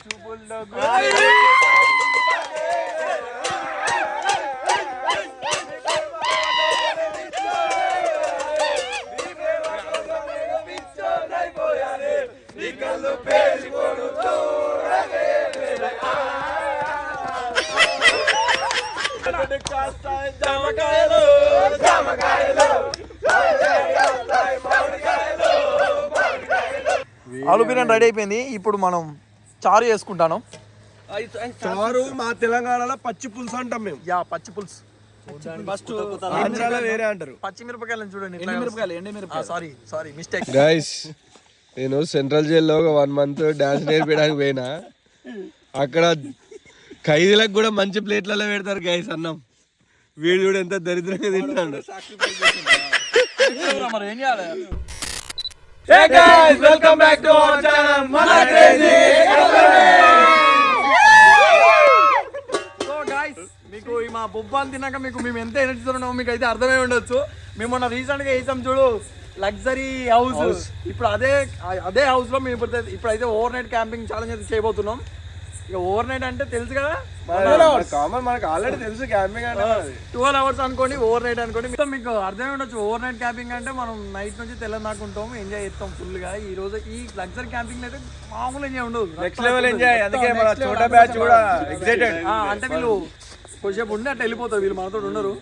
ఆలు బిర్యానీ రెడీ అయిపోయింది. ఇప్పుడు మనం చారు చేసుకుంటాను. చారు మా తెలంగాణలో పచ్చి పులుసు అంటాం మేము. పచ్చి పులుసు ఫస్ట్ ఆంధ్రాలో వేరే అంటారు. పచ్చిమిరపకాయలను చూడండి. Sorry mistake. గైస్ నేను సెంట్రల్ జైల్లో ఒక 1 month డాన్స్ నేర్పించడానికి పోయినా. అక్కడ ఖైదీలకు కూడా మంచి ప్లేట్లలో పెడతారు గైస్ అన్నం. వీడు కూడా ఎంత దరిద్రంగా తింటాడు. మరి ఏం చేయాలి? Hey guys, welcome back to our channel Mana Crazy. So guys, మీకు ఈ మా బొబ్బాలు తిన్నాక మేము ఎంత ఎనర్జీ ఉన్నామో మీకు అయితే అర్థమై ఉండొచ్చు. మేము మొన్న రీసెంట్ గా వేసాం చూడు లగ్జరీ హౌస్. ఇప్పుడు అదే హౌస్ లో మేము ఇప్పుడైతే ఓవర్ నైట్ క్యాంపింగ్ ఛాలెంజ్ అయితే చేయబోతున్నాం. ఇక ఓవర్ నైట్ అంటే తెలుసు కదా, కామన్ మనకు ఆల్రెడీ తెలుసు. క్యాంపింగ్ అంటే 12 hours అనుకోండి, ఓవర్ నైట్ అనుకోండి. మీకు అర్థమై ఉండొచ్చు. ఓవర్ నైట్ క్యాంపింగ్ అంటే మనం నైట్ నుంచి తెల్లని ఉంటాం, ఎంజాయ్ చేస్తాం ఫుల్ గా. ఈ రోజు ఈ లగ్జరీ క్యాంపింగ్ అయితే మామూలు ఎంజాయ్ ఉండదు, నెక్స్ట్ లెవెల్ ఎంజాయ్. అందుకే మన చోటా బ్యాచ్ కూడా ఎక్సైటెడ్. అంటే వీళ్ళు కొద్దిసేపు ఉండి అట్లా వెళ్ళిపోతారు, వీళ్ళు మనతో ఉండరు.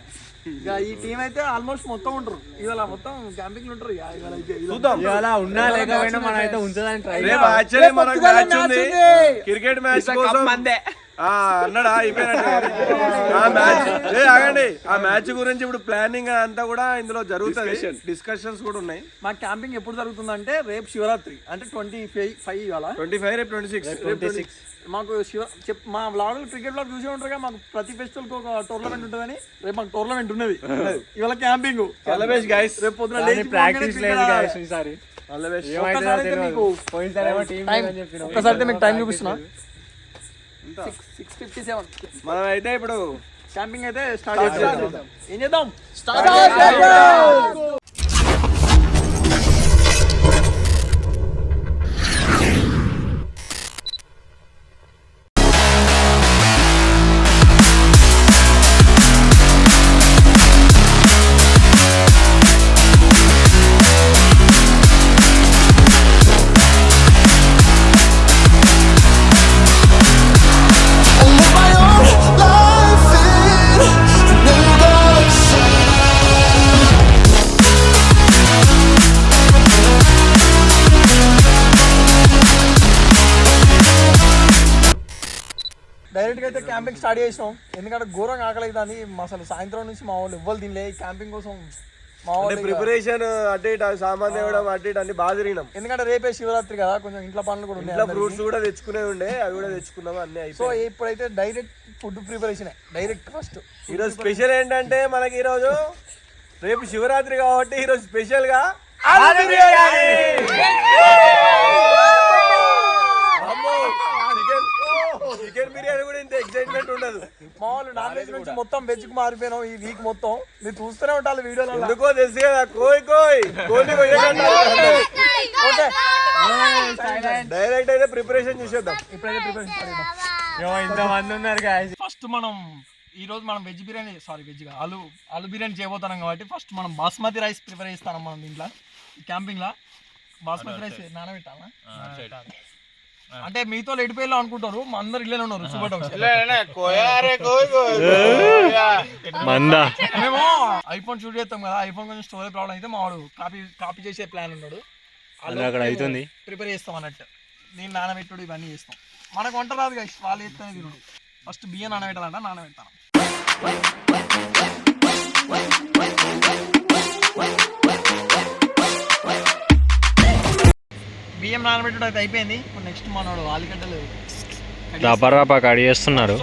ఇక ఈ టీం అయితే ఆల్మోస్ట్ మొత్తం ఉంటారు ఇవాళ, మొత్తం క్యాంపింగ్ లో ఉంటారు. క్రికెట్ మ్యాచ్ అన్నాడా ఆగండి. ఆ మ్యాచ్ గురించి ఇప్పుడు ప్లానింగ్ అంతా కూడా ఇందులో జరుగుతుంది, డిస్కషన్స్ కూడా ఉన్నాయి. మా క్యాంపింగ్ ఎప్పుడు జరుగుతుందంటే రేపు శివరాత్రి, అంటే 25 ఇవాళ 25, రేపు 26. మాకు మా వ్లాగులు క్రికెట్ వ్లాగ్ చూసే ఉంటారుగా. మాకు ప్రతి ఫెస్టివల్ కి ఒక టోర్నమెంట్ ఉంటుందని రేపు మాకు టోర్నమెంట్ ఉన్నది. ఇవాళ క్యాంపింగ్ రేపు పొద్దున ఒక్కసారి మీకు టైం చూపిస్తున్నా. 6:57. మనం అయితే ఇప్పుడు క్యాంపింగ్ అయితే స్టార్ట్ చేద్దాం. ఏం చేద్దాం? డైరెక్ట్ గా అయితే క్యాంపింగ్ స్టార్ట్ చేసినాం. ఎందుకంటే ఘోరంగా ఆకలి అవుతుంది. అసలు సాయంత్రం నుంచి మా వాళ్ళు ఎవ్వరు తినలే. ఈ క్యాంపింగ్ కోసం మా వాళ్ళు ప్రిపరేషన్ అటు ఇటు సామాన్ తేవడం అటు ఇటు అన్ని బాగా తిరిగినాం. ఎందుకంటే రేపే శివరాత్రి కదా, కొంచెం ఇంట్లో పనులు కూడా ఉన్నాయి. ఫ్రూట్స్ కూడా తెచ్చుకునే ఉండే, అవి కూడా తెచ్చుకున్నాము అన్ని. సో ఇప్పుడైతే direct food preparation direct. First ఈరోజు స్పెషల్ ఏంటంటే మనకి ఈరోజు రేపు శివరాత్రి కాబట్టి ఈరోజు స్పెషల్ గా చికెన్ బిర్యానీ కూడా ఇంత ఎక్సైట్మెంట్ ఉండదు. మామూలు నాన్ వెజ్ నుంచి మొత్తం వెజ్ కు మారిపోయినాం ఈ వీక్ మొత్తం. మీరు చూస్తూనే ఉంటారు వీడియోలో. ఎందుకో తెలుసు కదా, కోడి డైరెక్ట్ అయితే ప్రిపరేషన్ చూసేద్దాం. ఇప్పుడైతే ప్రిపరేషన్ చేద్దాం. ఇంతమంది ఉన్నారు. ఫస్ట్ మనం ఈ రోజు మనం వెజ్ ఆలు బిర్యానీ చేయబోతున్నాం కాబట్టి ఫస్ట్ మనం బాస్మతి రైస్ ప్రిపేర్ చేస్తాం. మనం దీంట్లో క్యాంపింగ్ లా బాస్మతి రైస్ నానబెట్టాలా? అంటే మీతో ఎడిపోయేలా అనుకుంటారు, మా అందరు ఇళ్ళనే ఉన్నారు. మేము ఐఫోన్ షూట్ చేస్తాం కదా, ఐఫోన్ కొంచెం స్టోరేజ్ ప్రాబ్లం అయితే మా వాడు కాపీ చేసే ప్లాన్ ఉన్నాడు. అక్కడ అవుతుంది ప్రిపేర్ చేస్తాం అన్నట్టు. నేను నానబెట్టుడు ఇవన్నీ చేస్తాం. మనకు వంట రాదు కదా, వాళ్ళు చేస్తేనే తినడు. ఫస్ట్ బియ్యం నానబెట్టాలంట, నానబెడతాను. బియ్యం నానబెట్టడం అయితే అయిపోయింది. ఇప్పుడు నెక్స్ట్ మనోడు ఆలుగడ్డలు రపరపా కడి చేస్తున్నారు.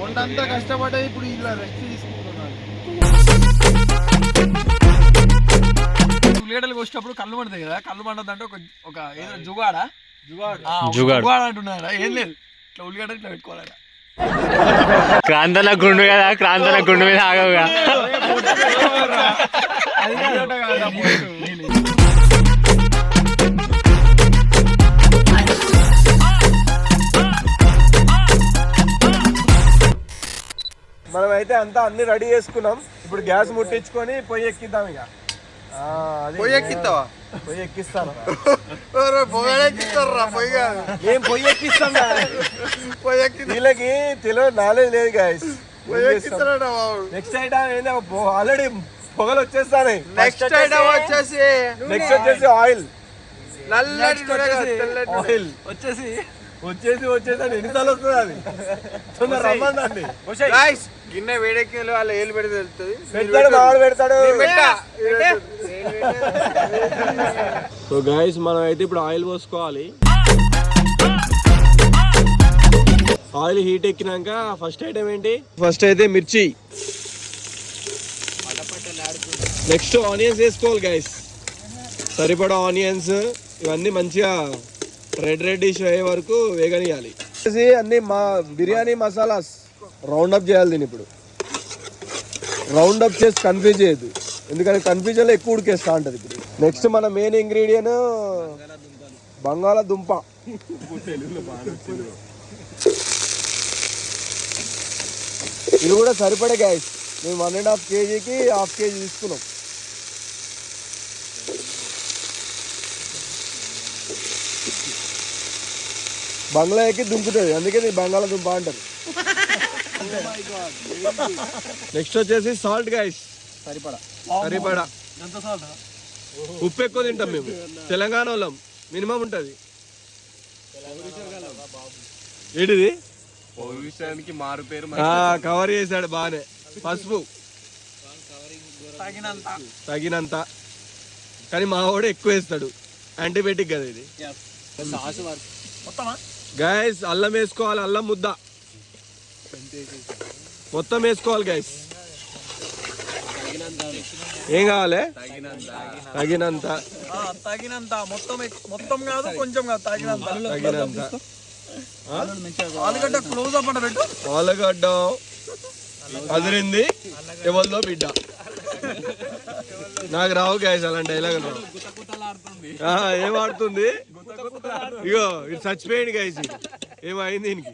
వంటంతా కష్టపడ్డది, ఇప్పుడు ఇలా రెస్ట్ తీసుకుంటున్నాను. ఉల్లిగడ్డలు కోసేటప్పుడు కళ్ళు పండుతాయి కదా, కళ్ళు పండదంటే ఒక ఏదో జుగాడ అంటున్నాడా? ఏం లేదు, ఇట్లా ఉల్లిగడ్డ ఇట్లా పెట్టుకోవాలట. క్రాంతల గుండు కదా, క్రాంతల గుండు మీద ఆగవుగా. మనం అయితే అంతా అన్ని రెడీ చేసుకున్నాం. ఇప్పుడు గ్యాస్ ముట్టించుకొని పొయ్యి ఎక్కిద్దాం ఇక. పొయ్యి ఎక్కిస్తావా? పొయ్యి ఎక్కిస్తాను. ఏం పొయ్యి ఎక్కిస్తాం? పొయ్యి ఎక్కి వీళ్ళకి తెలియదు, నాలెడ్జ్ లేదు గాయస్. పొయ్యి ఎక్కిస్తారా? నెక్స్ట్ ఐటమ్ ఏంది, ఆల్రెడీ పొగలు వచ్చేస్తాయి. నెక్స్ట్ ఐటమ్ వచ్చేసి ఆయిల్. నల్లటి ఆయిల్ వచ్చేసి అని ఎన్నిసార్లు వస్తుంది అది? తొందర రమ్మండి. గైస్ గిన్నె వేడెక్కి వాళ్ళు ఏలు పెడితే తెలుస్తుంది. పెడతాడు, మామిడి పెడతాడు. సో గైస్ మనం అయితే ఇప్పుడు ఆయిల్ పోసుకోవాలి. ఆయిల్ హీట్ ఎక్కినాక ఫస్ట్ ఐటమ్ ఏంటి? ఫస్ట్ అయితే మిర్చి, నెక్స్ట్ ఆనియన్స్ వేసుకోవాలి గైస్. సరిపడా ఆనియన్స్ ఇవన్నీ మంచిగా రెడ్ అయ్యే వరకు వేగనియాలి. అన్ని మా బిర్యానీ మసాలాస్ రౌండ్ అప్ చేయాలి. దీన్ని ఇప్పుడు రౌండ్ అప్ చేసి కన్ఫ్యూజ్ చేయదు, ఎందుకంటే కన్ఫ్యూజన్లో ఎక్కువ ఉడికేస్తా ఉంటుంది. ఇప్పుడు నెక్స్ట్ మన మెయిన్ ఇంగ్రీడియంట్ బంగాళదుంప. ఇది కూడా సరిపడే గ్యాస్. మేము 1.5 kgకి 1/2 kg తీసుకున్నాం. బంగ్లాకి దుంకుతుంది, అందుకే దీన్ని బంగాళదుంప అంటారు. నెక్స్ట్ వచ్చేసి సాల్ట్ గైస్, సరిపడా. ఉప్పు ఎక్కువ తింటాం మేము, తెలంగాణ వాళ్ళం. మినిమం ఉంటుంది. ఏంటిది కవర్ చేశాడు బాగానే. పసుపు తగినంత, కానీ మా వాడు ఎక్కువ వేస్తాడు. యాంటీబయాటిక్ కదా ఇది. గైస్ అల్లం వేసుకోవాలి, అల్లం ముద్ద మొత్తం వేసుకోవాలి గైస్. ఏం కావాలి? తగినంత మొత్తం కాదు, కొంచెం కాదు, తగినంత. ఆలుగడ్డ క్లోజ్ అప్ అంట పెట్టు. ఆలుగడ్డ అదిరింది ఎవరిదో బిడ్డ. నాకు రావు గైస్ అలాంటి డైలాగ్ రావు. ఏం ఆడుతుంది? ఇగో ఇది చచ్చిపోయింది గైస్. ఏమైంది దీనికి?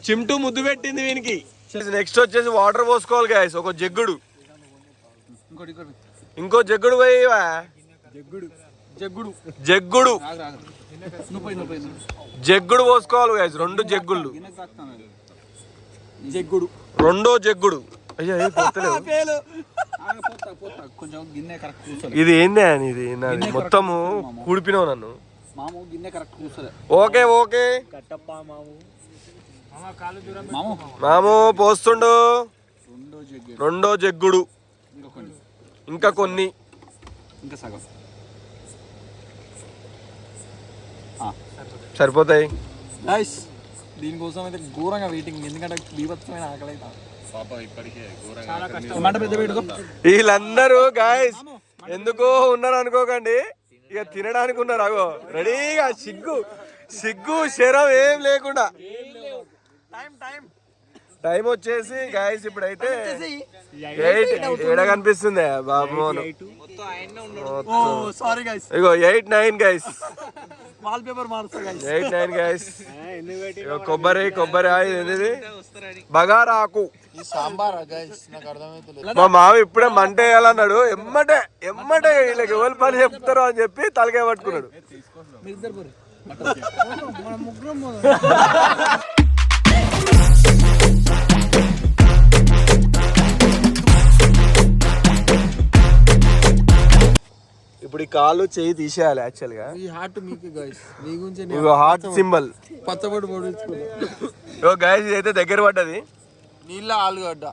చిమ్టు ముద్దు పెట్టింది వీనికి. నెక్స్ట్ వచ్చేసి వాటర్ పోసుకోవాలి గైస్. ఒక జగ్గుడు, ఇంకో జగ్గుడు పోయివా. జగ్గుడు పోసుకోవాలి గైస్. 2 జగ్గుళ్ళు. రెండో జగ్గుడు. అయ్యా ఇది ఏంది అని? ఇది నాది మొత్తము కూడిపినావు నన్ను. ఓకే ఓకే మాము పోస్తుండు. రెండో జగ్గుడు, ఇంకా కొన్ని, సరిపోతాయి. దీనికోసం అయితే ఘోరంగా వెయిటింగ్, ఎందుకంటే బీభత్సమైన ఆకలి అయితే. వీళ్ళందరూ గాయస్ ఎందుకో ఉన్నారు అనుకోకండి, ఇక తినడానికి ఉన్నారు. అగో రెడీగా సిగ్గు శరం ఏం లేకుండా. టైం వచ్చేసి గాయస్ ఇప్పుడైతే 8 కనిపిస్తుంది బాబు. ఇగో 8, 9 గైస్. 8, 9 గైస్. కొబ్బరి ఇది బగారాకు. మా మామ ఇప్పుడే మంట వేయాలన్నాడు. ఎమ్మటే వీళ్ళకి ఎవరి పని చెప్తారో అని చెప్పి తలకాయ పట్టుకున్నాడు. ఇప్పుడు ఈ కాళ్ళు చేయి తీసేయాలి. యాక్చువల్ గా హార్ట్ సింబల్ గాయస్. ఇదైతే దగ్గర పడ్డది. నీళ్ళ ఆలుగడ్డ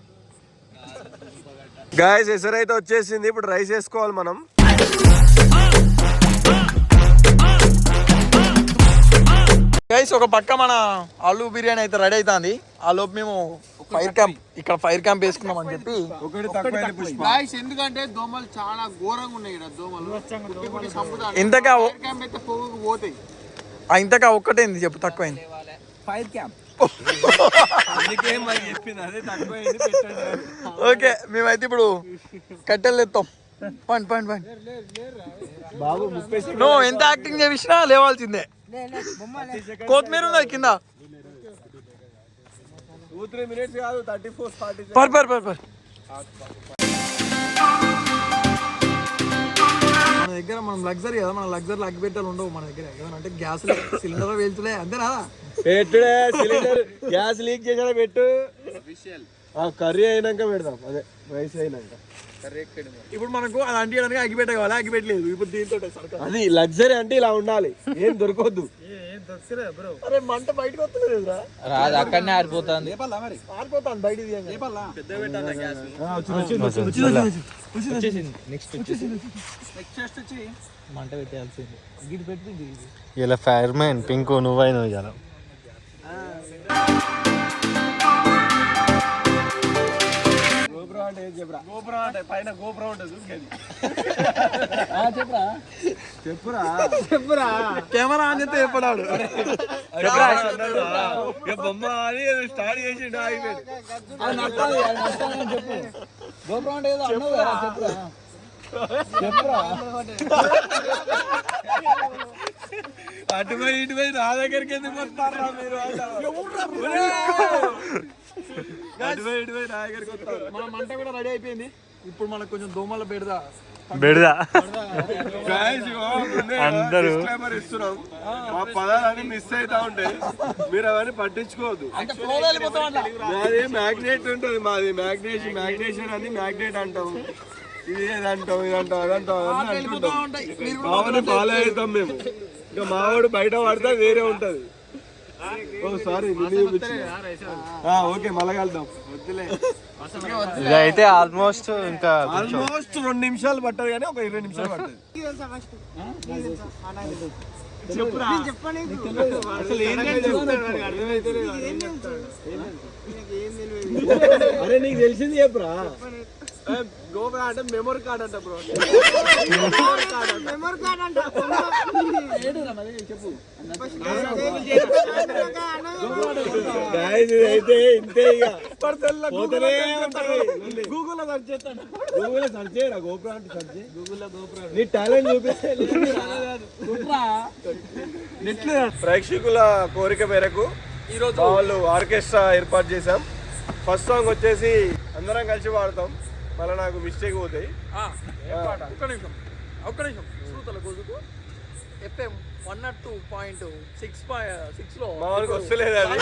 గాయస్. ఎసరు అయితే వచ్చేసింది. ఇప్పుడు రైస్ వేసుకోవాలి మనం. గైస్ ఒక పక్క మన ఆలు బిర్యానీ అయితే రెడీ అవుతుంది. ఆ లోపు మేము ఫైర్ క్యాంప్ వేసుకున్నాం అని చెప్పి. ఎందుకంటే దోమలు చాలా ఘోరంగా ఉన్నాయి. ఇంతకా ఒక్కటేంది చెప్పు, తక్కువైంది. అందుకే మరి చెప్పింది అదే తక్కువైంది పెట్టండి. ఓకే మేమైతే ఇప్పుడు కట్టెలు ఎత్తాం. పండి పండి పండి బాబు 30 నువ్వు ఎంత యాక్టింగ్ చేసినా లేవాల్సిందే. కొత్తిమీర ఉంది కింద. 2-3 minutes కాదు 34-40. పర్ పర్ పర్ పర్ మన దగ్గర మనం లగ్జరీ కదా, మన లగ్జరీ అగ్గి పెట్టాలి ఉండవు మన దగ్గర. ఏమన్నా అంటే గ్యాస్ సిలిండర్ వెళ్తులే అంతేనా? పెట్టుడే సిలిండర్ గ్యాస్ లీక్ చేసాడా పెట్టు. కర్రీ అయినాక పెడదాం, అదే రైస్ అయినాక. ఇప్పుడు మనకు అది అంటియడానికి అగ్గిపెట్ట కావాలి, అగ్గిపెట్టలేదు. ఇప్పుడు దీంతో అది లగ్జరీ అంటే ఇలా ఉండాలి, ఏం దొరకొద్దు. అరే మంట బయటకు వస్తలేదు రాదు, అక్కడనే ఆరిపోతుంది. ఆరిపోతాను బయటికి. మంట పెట్టాల్సింది. గిడి పెట్టి ఇలా ఫైర్ మ్యాన్ పింక్ నువ్వైనా చాలా గోపురం అంటే పైన గోపురం ఉంటుంది. చెప్పురా. కెమెరా ఆన్ చేస్తే చెప్పడాడు. బొమ్మ అని స్టార్ట్ చేసి చెప్పు. గోపురం అంటే ఏదో అన్నావు కదా, చెప్పురా. అటుపోయి ఇటుపోయి నా దగ్గరికి ఎందుకు వస్తారా మీరు? అటుపోయి ఇటుపోయి నా దగ్గరికి వస్తారు. మన మంట కూడా రెడీ అయిపోయింది. ఇప్పుడు మనకు కొంచెం దోమల బెడదా బెడదా అందరూ ఇస్తున్నాం. మా పదాలన్నీ మిస్ అవుతా ఉంటాయి, మీరు అవన్నీ పట్టించుకోవద్దు. మాది మ్యాగ్నెట్ ఉంటుంది, మాది మ్యాగ్నేషన్ అని మ్యాగ్నెట్ అంటాం. ఇది ఏదంటాం ఇదంటాం అదంటాం అవన్నీ అంటుంటాం. మావాడిని ఫాలో అవుతాం మేము. ఇంకా మావాడు బయట పడితే వేరే ఉంటది. ఓ సారీ ఓకే మళ్ళా కలుద్దాం. ఇదైతే ఆల్మోస్ట్ ఇంకా ఆల్మోస్ట్ 2 నిమిషాలు పట్టదు కానీ ఒక 20 నిమిషాలు పట్టదు. అసలు అరే నీకు తెలిసింది చెప్పురా. గోపురా అంటే మెమరీ కార్డ్ అంట బ్రో. అయితే ఇంతే ఇక గూగుల్ లో సెర్చ్ చేస్తాను. గూగుల్ లో సెర్చ్ చేయరా గోపురా అంటే సెర్చ్ చేయి. నీ టాలెంట్ చూపిస్తే ప్రేక్షకుల కోరిక మేరకు ఈరోజు వాళ్ళు ఆర్కెస్ట్రా ఏర్పాటు చేశాం. ఫస్ట్ సాంగ్ వచ్చేసి అందరం కలిసి పాడతాం, మళ్ళీ నాకు మిస్టేక్ పోతాయి. ఒక్క నిమిషం శ్రోతల కొడుకు FM 102.6 లో మామూలుగా వస్తలేదు అది.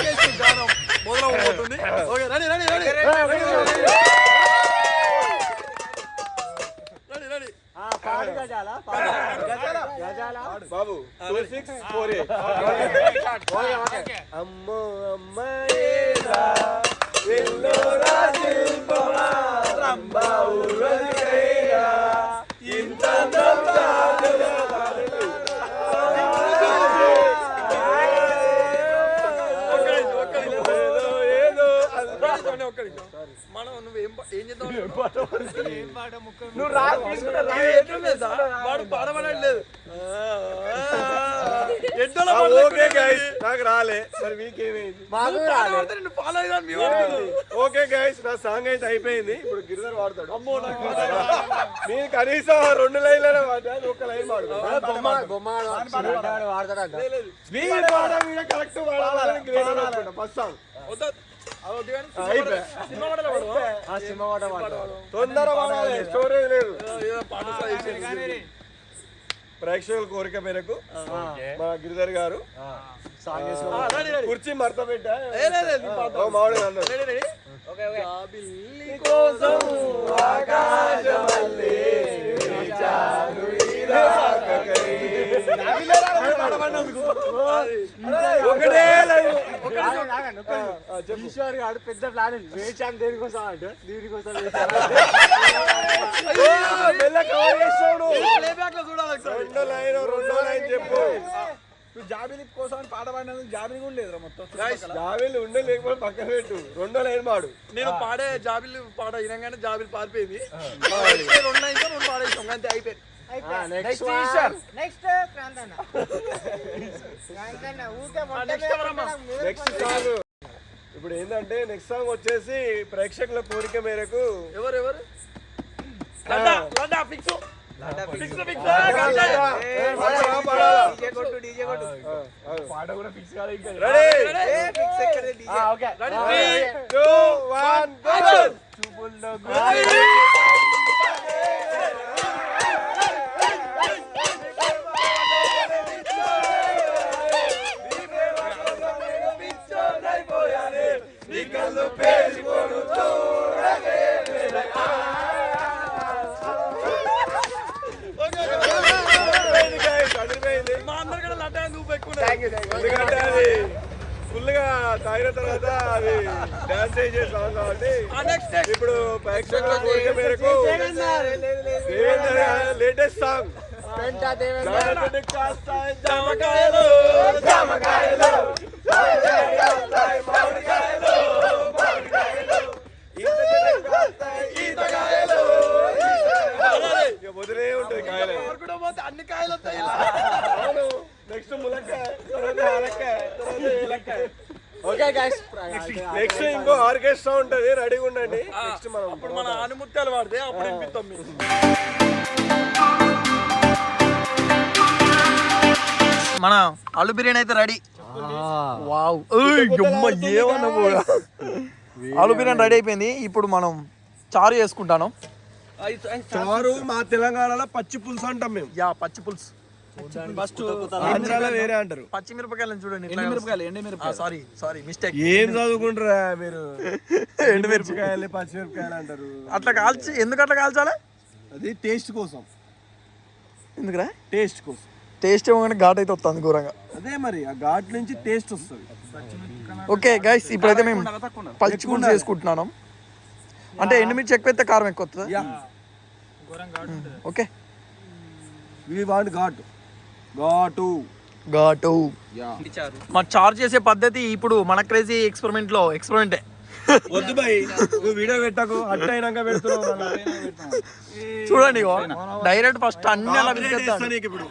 మొదలవుతుంది. Okay ready ready ready ready ready బాబు 2648. అమ్మో అమ్మాయి ఇంత మనం నువ్వు ఏం చేద్దాం వాడు పాడబడట్లేదు. ఓకే గైస్ నాకు రాలే, మరి మీకేమైంది? ఫాలో అయ్యాను. ఓకే గైస్ నా సాంగ్ అయితే అయిపోయింది. ఇప్పుడు గిరిధర్ వాడతాడు. మీరు కనీసం 2 లైన్లనే వాడాలి, 1 లైన్ వాడు. కరెక్ట్ ఫస్ట్ సాంగ్ తొందర వాడాలి, స్టోరేజ్ లేదు. ప్రేక్షకుల కోరిక మేరకు మా గిరిధర్ గారు కుర్చీ మడత పెట్టా మామిడి అన్నారు. ఈశ్వర్ గారు పెద్ద ప్లాన్ వేచాను. దేనికోసం అంటే దీనికోసం చెప్పు. జాబిలి కోసం పాట పాడినందుకు జాబిలి కూడా లేదు మొత్తం. జాబిలి ఉండే లేకపోతే పక్కన పెట్టు, 2 లైన్ పాడు. నేను పాడే జాబిలి పాట వినగానే జాబిలి పారిపోయింది. 2 లైన్స్ 2 పాడేసాం అంతే, అయిపోయింది. నెక్స్ట్ నెక్స్ట్ సాంగ్ ఇప్పుడు ఏంటంటే నెక్స్ట్ సాంగ్ వచ్చేసి ప్రేక్షకుల కోరిక మేరకు ఎవరు ఫిక్స్ పాట కూడా ఫిక్స్ కాదు ఇంకా. ఓకే 3 2 1 చూపుల్లో ఎందుకంటే అది ఫుల్ గా తాగిన తర్వాత అది డాన్స్ చేసే సాంగ్ కాబట్టి ఇప్పుడు ప్రేక్షకుల కోరిక మేరకు లేటెస్ట్ సాంగ్ వదిలే ఉంటుంది కాయలు అన్ని కాయలు వస్తాయి. నెక్స్ట్ ములక్కాయ తర్వాత ఆలక్కాయ తర్వాత ఏలక్కాయ. ఓకే గైస్ నెక్స్ట్ ఇంకో ఆర్కెస్ట్రా ఉంటది, రెడీగా ఉండండి. నెక్స్ట్ మనం అప్పుడు మన ఆనుముత్యాలు వాడితే అప్పుడు వినిపిస్తాం మీరు. మన ఆలు బిర్యానీ అయితే రెడీ. వావ్ ఏమన్నా కూడా ఆలు బిర్యానీ రెడీ అయిపోయింది. ఇప్పుడు మనం చారు చేసుకుంటాను. చారు మా తెలంగాణలో పచ్చి పులుసు అంటాం మేము. యా పచ్చి పులుసు. ఫస్ట్ ఆంధ్రాలో వేరే అంటారు. పచ్చిమిరపకాయలను చూడండి. Sorry mistake. ఏం చదువుకుంటారా మీరు? ఎండుమిరపకాయలు పచ్చిమిరపకాయలు అంటారు. అట్లా కాల్చి ఎందుకు అట్లా కాల్చాలి? అది టేస్ట్ కోసం. ఎందుకురా? టేస్ట్ కోసం. టేస్ట్ ఏమో కానీ ఘాట్ అయితే వస్తుంది ఘోరంగా. అదే మరి ఆ ఘాట్ నుంచి టేస్ట్ వస్తుంది. ఓకే గైస్ ఇప్పుడైతే మేము పచ్చి పులుసు చేసుకుంటున్నాం. అంటే ఎండుమిర్చి ఎక్కువ అయితే కారం ఎక్కువ వస్తుంది. ఓకే వి వాంట్ ఘాటు. మా చార్జ్ చేసే పద్ధతి ఇప్పుడు మన క్రేజీ ఎక్స్పెరిమెంటే. వద్దు బాయ్, నువ్వు వీడియో పెట్టకు, అట్ట అయినాక పెడుతున్నావు. చూడండి డైరెక్ట్ ఫస్ట్ అన్ని అలా విసిరేస్తాను. ఇప్పుడు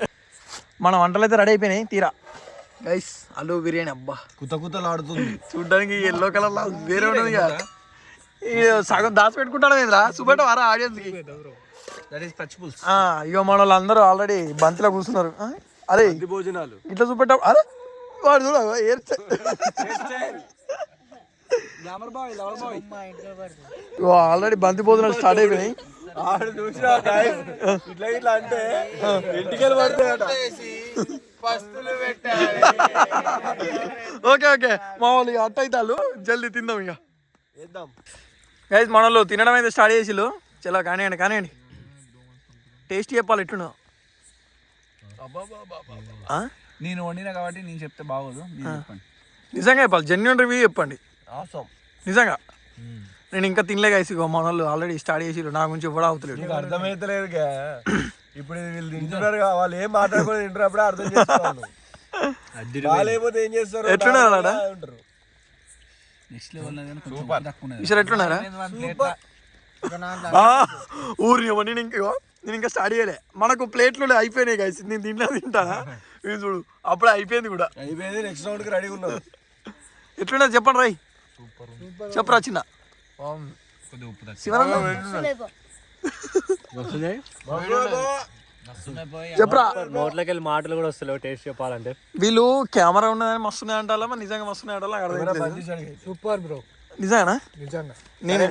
మన వంటలు అయితే రెడీ అయిపోయినాయి తీరా. గైస్ ఆలు బిర్యానీ అబ్బా కుతలాడుతుంది చూడ్డానికి ఎల్లో కలర్ లా వేరే ఉన్నది కదా. సగం దాచి పెట్టుకుంటాడు ఏంద్రా? చూపెట్ట వారా ఆడియన్స్ కి. ఇక మన వాళ్ళందరూ ఆల్రెడీ బంతిలో కూర్చున్నారు. అరే భోజనాలు ఇట్లా చూపెట్ట. అరే వాడు చూడ ఆల్రెడీ బంతి భోజనాలు స్టార్ట్ అయిపోయినాయి. ఇట్లా అంటే ఇంటికి పడతాయట. ఓకే మా వాళ్ళు అట్ట అవుతారు. జల్దీ తిందాం ఇక. గైస్ మన వాళ్ళు తినడం అయితే స్టార్ట్ చేసిళ్ళు. చలో కానివ్వండి. టేస్ట్ చెప్పాలి ఎట్లున్నా. నేను వండినా కాబట్టి నేను చెప్తే బాగోదు. నిజంగా చెప్పాలి, జెన్యున్ రివ్యూ చెప్పండి. నిజంగా నేను ఇంకా తినలే గైస్. ఇక మన వాళ్ళు ఆల్రెడీ స్టార్ట్ చేసిళ్ళు. నా గురించి ఎవడా అవుతలేడు. అర్థమైతలేదు. ఇప్పుడు వీళ్ళు తింటున్నారు, వాళ్ళు ఏం మాట్లాడుకుని తింటారు అప్పుడే అర్థం చేసుకోవాలి. లేకపోతే ఏం చేస్తారు? ఎట్లున్నారు అలాడా? నెక్స్ట్ లెవెల్ ఈసారి ఎట్లున్నారా? ఊరి నేను ఇంకా స్టార్ట్ చేయలే. మనకు ప్లేట్లు అయిపోయినాయి గైస్. నేను దీంట్లో తింటానా? ఇది చూడు అప్పుడే అయిపోయింది కూడా. అయిపోయింది. నెక్స్ట్ రౌండ్ కి రెడీగా ఉన్నారు. ఎట్లున్నా చెప్పండి రాయ్. చెప్పరా చిన్న చెప్పరా. నోట్లోకి వెళ్ళి మాటలు కూడా వస్తలేవు టేస్ట్ చెప్పాలంటే. వీళ్ళు కెమెరా ఉన్నదని మస్తున్నాయి అంటారా, మరి నిజంగా మస్తున్నాయి అంటారా? Super bro. నిజంగా నేనే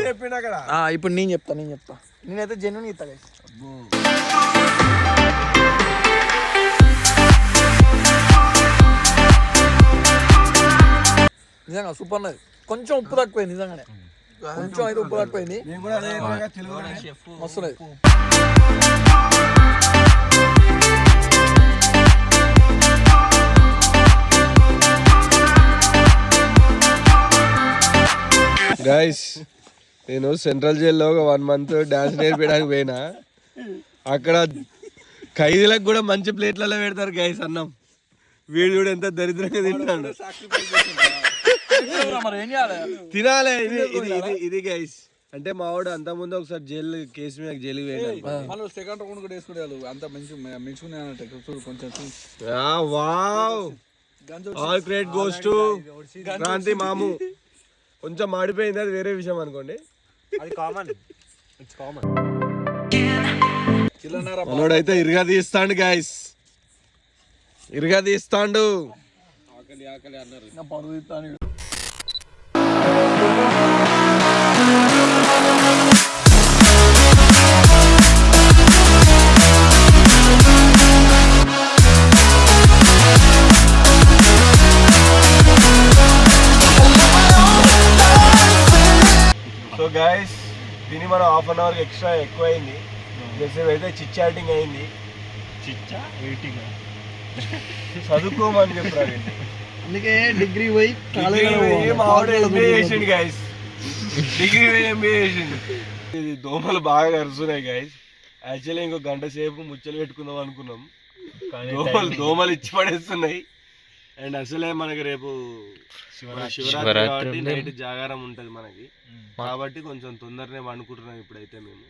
చెప్పినా కదా. ఇప్పుడు నేను చెప్తా. నేనైతే జెన్యున్ ఇస్తా గైస్. నిజంగా సూపర్ ఉన్నది. కొంచెం ఉప్పు తక్కువైంది. నిజంగానే కొంచెం అయితే ఉప్పు తక్కువైంది. మస్తున్నది. గైస్ నేను సెంట్రల్ జైల్లో ఒక 1 month డాన్స్ నేర్పించడానికి పోయినా. అక్కడ ఖైదీలకు కూడా మంచి ప్లేట్లలో పెడతారు గైస్ అన్నం. వీడు చూడు ఎంత దరిద్రంగా తింటాడు. తినాలి. ఇది గైస్ అంటే మా వాడు అంత ముందు ఒకసారి జైలు కేసు మీద జైలుకి పోయినాడు. సెకండ్ రౌండ్ కూడా వేసుకునే అంత మంచి కొంచెం wow all credit goes to Kranti మాము. కొంచెం మాడిపోయింది, అది వేరే విషయం అనుకోండి. అది కామన్, ఇట్స్ కామన్. మనోడైతే ఇరుగా తీస్తాడు గైస్, ఇరుగా తీస్తాడు. సో గైస్ దీన్ని మనం హాఫ్ అన్ అవర్ ఎక్స్ట్రా ఎక్కువ అయింది. జసేపు అయితే చిట్ చాటింగ్ అయింది. చిచ్చా ఎయిటింగ్ చదువుకోమని చెప్పారు. అందుకే డిగ్రీ పోయి ఎంబీఏ చేసిండు గైస్, డిగ్రీ పోయి ఎంబీఏ చేసిండు. ఇది దోమలు బాగా కరుస్తున్నాయి గైస్. యాక్చువల్లీ ఇంకో గంట సేపు ముచ్చలు పెట్టుకుందాం అనుకున్నాం, దోమలు ఇచ్చి పడేస్తున్నాయి. అండ్ అసలే మనకి రేపు శివరాత్రి కాబట్టి నైట్ జాగారం ఉంటది మనకి, కాబట్టి కొంచెం తొందరనే వండుకుంటున్నాం ఇప్పుడైతే. మేము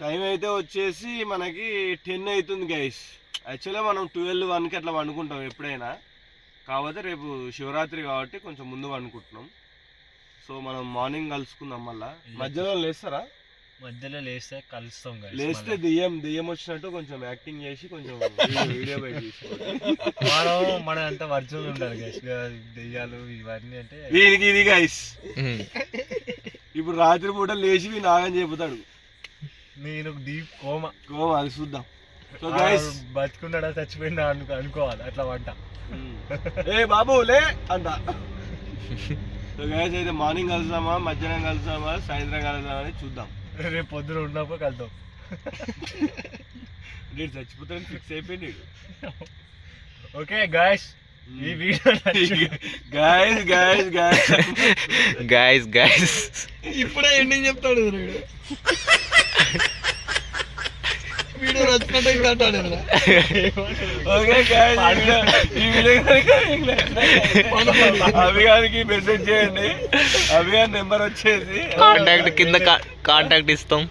టైం అయితే వచ్చేసి మనకి 10 అవుతుంది గైస్. యాక్చువల్గా మనం 12-1కి అట్లా వండుకుంటాం ఎప్పుడైనా, కాకపోతే రేపు శివరాత్రి కాబట్టి కొంచెం ముందు వండుకుంటున్నాం. సో మనం మార్నింగ్ కలుసుకుందాం. మళ్ళా మధ్యలో లేస్తారా? మధ్యలో లేస్తే కలుస్తాం. లేస్తే దెయ్యం వచ్చినట్టు కొంచెం యాక్టింగ్ చేసి కొంచెం వీడియో బయట మన అంతా వర్చువల్ ఉండాలి గైస్. దెయ్యాలు ఇవన్నీ అంటే వీనికి ఇది గైస్. ఇప్పుడు రాత్రి పూట లేచి వీ నాగం చెబుతాడు, నేను డీప్ కోమా అది చూద్దాం. సో గైస్ బతుకున్నాడా చచ్చిపోయినా అనుకోవాలి అట్లా వంట. ఏ బాబు లే అంట. సో గైస్ అయితే మార్నింగ్ కలుద్దామా, మధ్యాహ్నం కలుద్దామా, సాయంత్రం కలుద్దామా అని చూద్దాం. రేపు పొద్దున ఉన్నప్పుడు కలుద్దాం. నేను చచ్చిపోతాను ఫిక్స్ అయిపోయింది. ఓకే గాయస్, ఈ వీడియో గాయస్ ఇప్పుడే ఎండింగ్ చెప్తాడు వీడియో రచ్చినట్టు. ఓకే గాయస్, ఈ వీడియో అభిగానికి మెసేజ్ చేయండి. అభిగాని నెంబర్ వచ్చేసి కాంటాక్ట్ కింద కాంటాక్ట్ ఇస్తాం.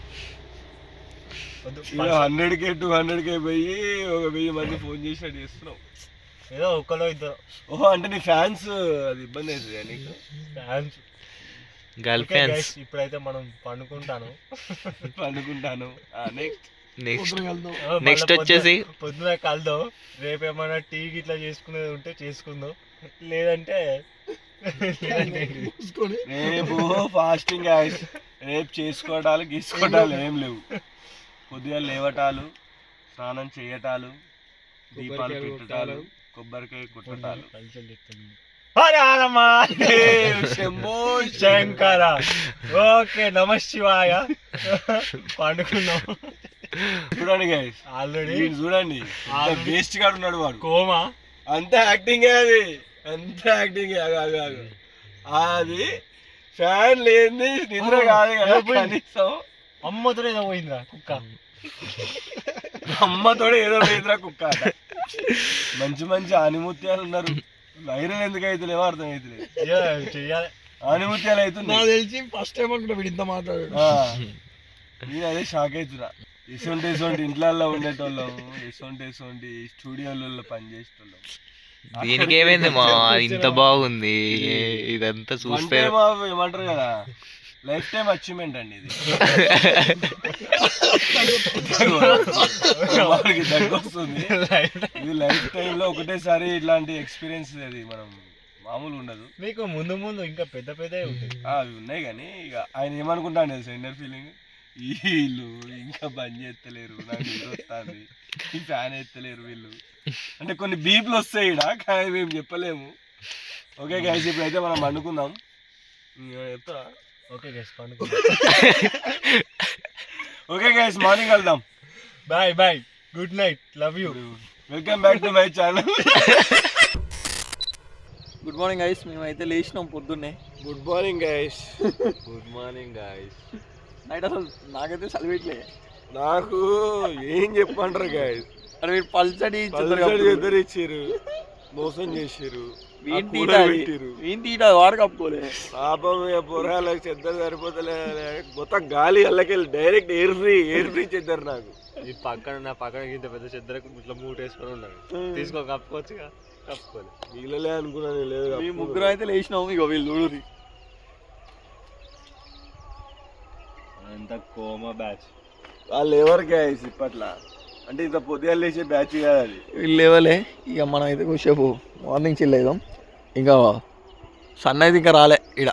100K 200K పోయి ఒక 1000 మంది ఫోన్ చేసినట్టు చేస్తున్నాం. ఏదో ఒక్కలో ఇద్దరు. ఓహో, అంటే నీ ఫ్యాన్స్ అది ఇబ్బంది అవుతుంది నీకు? Fans girl fans. ఇప్పుడైతే మనం పండుకుంటాను. నెక్స్ట్ వచ్చేసి పొద్దున కలుద్దాం. రేపు ఏమైనా టీ ఇట్లా చేసుకునేది ఉంటే చేసుకుందాం, లేదంటే రేపు ఫాస్టింగ్ గాయ్స్. రేపు చేసుకోవటాలు గీసుకోవటాలు ఏం లేవు. కొద్దిగా లేవటాలు, స్నానం చేయటాలు, దీపాలు పెట్టటాలు, కొబ్బరికాయ కొట్టటాలు. శంభో శంకర. ఓకే, నమ శివాయ. పండుకున్నాం. చూడండి గైస్, ఆల్రెడీ చూడండి వేస్ట్ గా ఉన్నాడు వాడు. కోమా అంత యాక్టింగ్, అది అంత యాక్టింగ్. అది ఫ్యాన్ లేని నిద్ర కాదు కదా కనీసం. అమ్మతో ఏదో పోయిందిరా కుక్క. అమ్మతోడే ఏదో పోయిందిరా కుక్క. మంచి మంచి ఆనిముత్యాలు ఉన్నారు. వైరల్ ఎందుకు అయితే లేవో అర్థం అవుతుంది. చెయ్యాలి, ఆనిముత్యాలు అవుతుంది. నాకు తెలిసి ఫస్ట్ టైం అనుకుంటా వీడు ఇంత మాట్లాడాడు. నేను అదే షాక్ అవుతున్నా. ఎసొంటి ఇంట్లల్లో ఉండేటోళ్ళం, ఎసొంటి స్టూడియోలలో పనిచేసేటోళ్ళం. దీనికి ఏమైంది మా, ఇంత బాగుంది ఇదంతా చూస్తే. ఏమంటారు కదా, లైఫ్ టైం అచీవ్మెంట్ అండి ఇది. వాళ్ళకి దగ్గర వస్తుంది. ఇది లైఫ్ టైం లో ఒకటేసారి ఇట్లాంటి ఎక్స్పీరియన్స్. అది మనం మామూలు ఉండదు. మీకు ముందు ఇంకా పెద్ద ఉంటాయి. అవి ఉన్నాయి కానీ ఇక ఆయన ఏమనుకుంటాను తెలుసా, ఇన్నర్ ఫీలింగ్, వీళ్ళు ఇంకా బంద్ చేస్తలేరు, నాకు నిద్ర వస్తుంది, ఈ ఫ్యాన్ ఎత్తలేరు వీళ్ళు అంటే కొన్ని బీప్లు వస్తాయి ఇక్కడ, కానీ మేము చెప్పలేము. ఓకే గైస్, ఇప్పుడైతే మనం పండుకుందాం. చెప్తా. ఓకే గైస్, పండుకుందాం. ఓకే గైస్, మార్నింగ్ వెళ్దాం. Bye, good night, love you. Welcome back to my channel. Good morning guys, మేమైతే లేచినాం పొద్దున్నే. Good morning guys. నైట్ అసలు నాకైతే చదివేట్లే. నాకు ఏం చెప్పంటారు గైస్, అరే మీరు పల్సడి ఇద్దరు ఇచ్చారు, మోసం చేసారు, వాడు కప్పుకోలే. పాపం పొరాలకు చెద్దరు సరిపోతలే. మొత్తం గాలి అల్లకెళ్ళి డైరెక్ట్ ఎయిర్ ఫ్రీ చెద్దరు నాకు. ఈ నా పక్కన ఇంత పెద్ద చెద్దరకు ఇట్లా మూట వేసుకొని ఉన్నాడు. తీసుకో కప్పుకోవచ్చు కప్పుకోలేదు. మిగిలలే అనుకున్నాను లేదు. మీ ముగ్గురు అయితే లేచినాము, ఇక వీళ్ళు చూడుర్రి. అంత కోమా బ్యాచ్. వాళ్ళు ఎవరు గైస్ ఇప్పట్లా అంటే ఇంత పొద్దుగా లేచే బ్యాచ్ కాదు అది. వీళ్ళు లేవలే. ఇక మనం అయితే కొద్దిసేపు మార్నింగ్ చిల్లేదాం. ఇంకా సన్ అయితే ఇంకా రాలే ఇడ.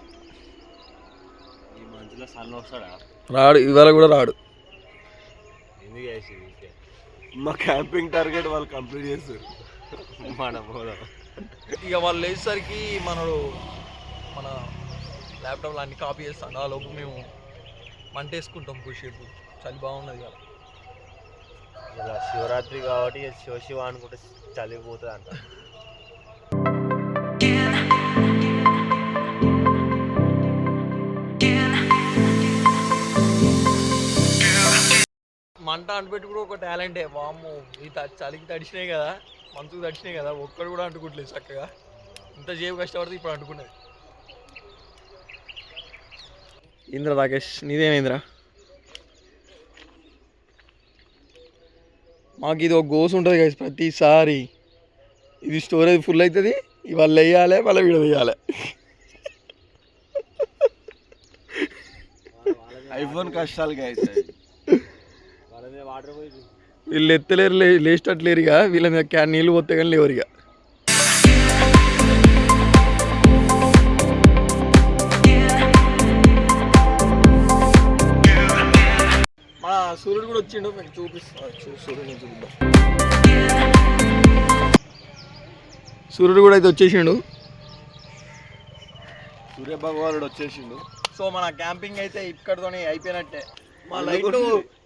ఈ మంచులో సన్ వస్తాడా? రాడు, ఇవాళ కూడా రాడు. ఎందుకు చేసి మా క్యాంపింగ్ టార్గెట్ వాళ్ళు కంప్లీట్ చేస్తారు. మన పోదాం. ఇక వాళ్ళు లేచేసరికి మన ల్యాప్టాప్లో అన్ని కాపీ చేస్తాను. ఆ లోపు మేము మంట వేసుకుంటాం కొద్దిసేపు. చలి బాగున్నది కదా. ఇలా శివరాత్రి కాబట్టి శివ అనుకుంటే చలిపోతుంది అంట. మంట అంటుపెట్టి కూడా ఒక టాలెంటే. వాము ఈ చలికి తడిచినాయి కదా, మంచుకు తడిచినాయి కదా, ఒక్కడు కూడా అంటుకుంటలేదు చక్కగా. ఇంత సేపు కష్టపడితే ఇప్పుడు అంటుకున్నది. ఇంద్ర రాకేష్ నీదేమైందిరా? మాకు ఇది ఒక గోస్ ఉంటుంది కదా ప్రతిసారి. ఇది స్టోరేజ్ ఫుల్ అవుతుంది, ఇవాళ వేయాలి, మళ్ళీ వీడియో వేయాలి. ఐఫోన్ కష్టాలు గైస్. వాటర్ పోయి వీళ్ళు ఎత్తలేరు, లేచేటట్లేరు. ఇక వీళ్ళ మీద క్యాన్ నీళ్ళు పోతే కానీ లేవరు. ఇక మా సూర్యుడు కూడా వచ్చిండు, మీకు చూపిస్తాను. సూర్యుడిని చూద్దాం. సూర్యుడు కూడా అయితే వచ్చేసిండు. సూర్య భగవానుడు వచ్చేసిండు. సో మన క్యాంపింగ్ అయితే ఇక్కడతోనే అయిపోయినట్టే. మా లైట్లు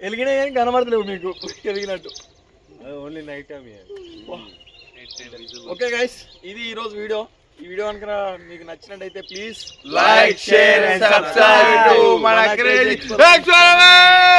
వెలిగినాయి కానీ కనబడతలేవు మీకు వెలిగినట్టు. Only night time. Okay guys, ఇది ఈరోజు వీడియో. ఈ వీడియో కనుక మీకు నచ్చినట్టయితే please like, share and subscribe to మన క్రేజీ ఎక్స్పెరిమెంట్.